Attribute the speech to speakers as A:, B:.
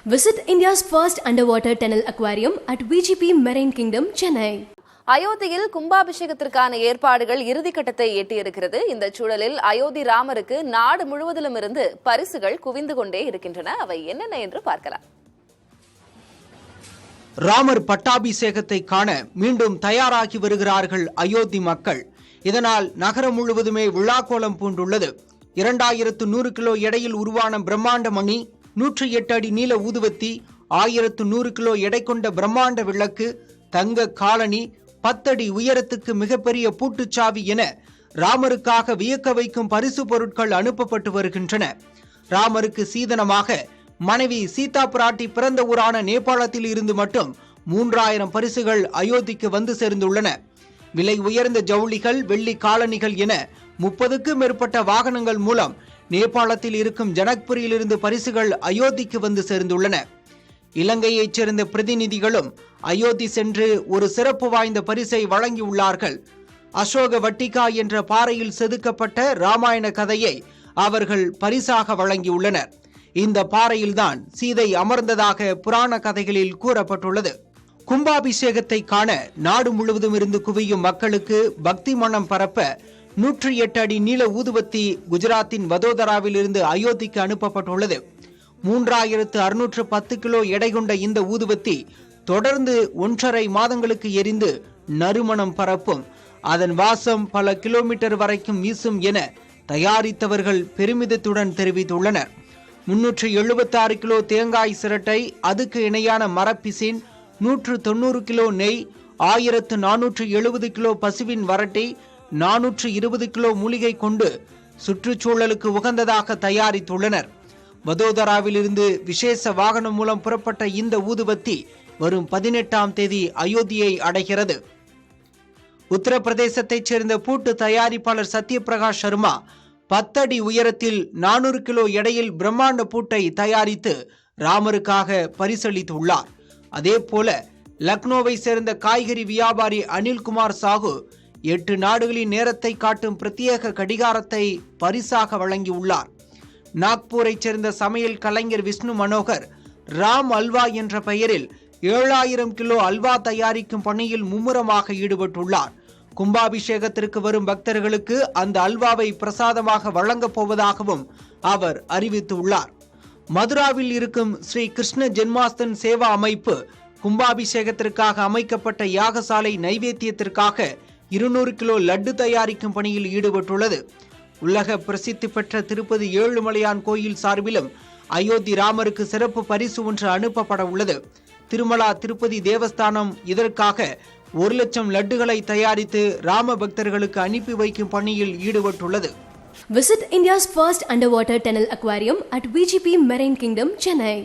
A: Visit India's first underwater tunnel aquarium at VGP Marine Kingdom, Chennai.
B: அயோத்தியில் கும்பாபிஷேகத்திற்கான ஏற்பாடுகள் இறுதிக்கட்டத்தை எட்டியிருக்கிறது. இந்த சூழலில் அயோத்தி ராமருக்கு நாடு முழுவதிலும் இருந்து பரிசுகள் குவிந்து கொண்டே இருக்கின்றன. அவை என்னென்ன என்று பார்க்கலாம்.
C: ராமர் பட்டாபிஷேகத்தை காண மீண்டும் தயாராகி வருகிறார்கள் அயோத்தி மக்கள். இதனால் நகரம் முழுவதுமே விழாக்கோலம் பூண்டுள்ளது. 2100 கிலோ எடையில் உருவான பிரம்மாண்ட மணி, 108 அடி நீள ஊதுவத்தி, 1100 கிலோ எடை கொண்ட பிரம்மாண்ட விளக்கு, தங்க காலனி, 10 அடி உயரத்துக்கு மிகப்பெரிய பூட்டுச்சாவி என ராமருக்காக வியக்க வைக்கும் பரிசு பொருட்கள் அனுப்பப்பட்டு வருகின்றன. ராமருக்கு சீதனமாக மனைவி சீதா பிராட்டி பிறந்த ஊரான நேபாளத்தில் இருந்து மட்டும் 3000 பரிசுகள் அயோத்திக்கு வந்து சேர்ந்துள்ளன. விலை உயர்ந்த ஜவுளிகள், வெள்ளி காலணிகள் என 30க்கும் மேற்பட்ட வாகனங்கள் மூலம் நேபாளத்தில் இருக்கும் ஜனக்புரியிலிருந்து பரிசுகள் அயோத்திக்கு வந்து சேர்ந்துள்ளன. இலங்கையைச் சேர்ந்த பிரதிநிதிகளும் அயோத்தி சென்று ஒரு சிறப்பு வாய்ந்த பரிசை வழங்கியுள்ளார்கள். அசோக வட்டிகா என்ற பாறையில் செதுக்கப்பட்ட ராமாயண கதையை அவர்கள் பரிசாக வழங்கியுள்ளனர். இந்த பாறையில்தான் சீதை அமர்ந்ததாக புராண கதைகளில் கூறப்பட்டுள்ளது. கும்பாபிஷேகத்தை காண நாடு முழுவதும் இருந்து குவியும் மக்களுக்கு பக்தி மனம் பரப்ப 108 அடி நீள ஊதுவத்தி குஜராத்தின் வதோதராவில் இருந்து அயோத்திக்கு அனுப்பப்பட்டுள்ளது. 3610 கிலோ எடை கொண்ட இந்த ஊதுவத்தி தொடர்ந்து 1.5 மாதங்களுக்கு எரிந்து நறுமணம் பரப்பும். அதன் வாசம் பல கிலோமீட்டர் வரைக்கும் வீசும் என தயாரித்தவர்கள் பெருமிதத்துடன் தெரிவித்துள்ளனர். 376 கிலோ தேங்காய் சிரட்டை, அதுக்கு இணையான மரப்பிசின், 190 கிலோ நெய், 1470 கிலோ பசுவின் வரட்டி, 420 கிலோ மூலிகை கொண்டு சுற்றுச்சூழலுக்கு உகந்ததாக தயாரித்துள்ளனர். வதோதராவில் இருந்து விசேஷ வாகனம் மூலம் புறப்பட்ட இந்த ஊதுவத்தி வரும் 18ஆம் தேதி அயோத்தியை அடைகிறது. உத்தரப்பிரதேசத்தைச் சேர்ந்த பூட்டு தயாரிப்பாளர் சத்யபிரகாஷ் சர்மா 10 அடி உயரத்தில் 400 கிலோ எடையில் பிரம்மாண்ட பூட்டை தயாரித்து ராமருக்காக பரிசளித்துள்ளார். அதே போல லக்னோவை சேர்ந்த காய்கறி வியாபாரி அனில்குமார் சாகு 8 நாடுகளின் நேரத்தை காட்டும் பிரத்யேக கடிகாரத்தை பரிசாக வழங்கியுள்ளார். நாக்பூரை சேர்ந்த சமையல் கலைஞர் விஷ்ணு மனோகர் ராம் அல்வா என்ற பெயரில் 7000 கிலோ அல்வா தயாரிக்கும் பணியில் மும்முரமாக ஈடுபட்டுள்ளார். கும்பாபிஷேகத்திற்கு வரும் பக்தர்களுக்கு அந்த அல்வாவை பிரசாதமாக வழங்கப் போவதாகவும் அவர் அறிவித்துள்ளார். மதுராவில் இருக்கும் ஸ்ரீ கிருஷ்ண ஜென்மாஸ்தன் சேவா அமைப்பு கும்பாபிஷேகத்திற்காக அமைக்கப்பட்ட யாகசாலை நைவேத்தியத்திற்காக 200 கிலோ லட்டு தயாரிக்கும் பணியில் ஈடுபட்டுள்ளது. உலக பிரசித்தி பெற்ற திருப்பதி ஏழுமலையான் கோயில் சார்பிலும் அயோத்தி ராமருக்கு சிறப்பு பரிசு ஒன்று அனுப்பப்பட உள்ளது. திருமலா திருப்பதி தேவஸ்தானம் இதற்காக 1,00,000 லட்டுகளை தயாரித்து ராம பக்தர்களுக்கு அனுப்பி வைக்கும் பணியில் ஈடுபட்டுள்ளது.
A: Visit India's first underwater tunnel aquarium at VGP Marine Kingdom, Chennai.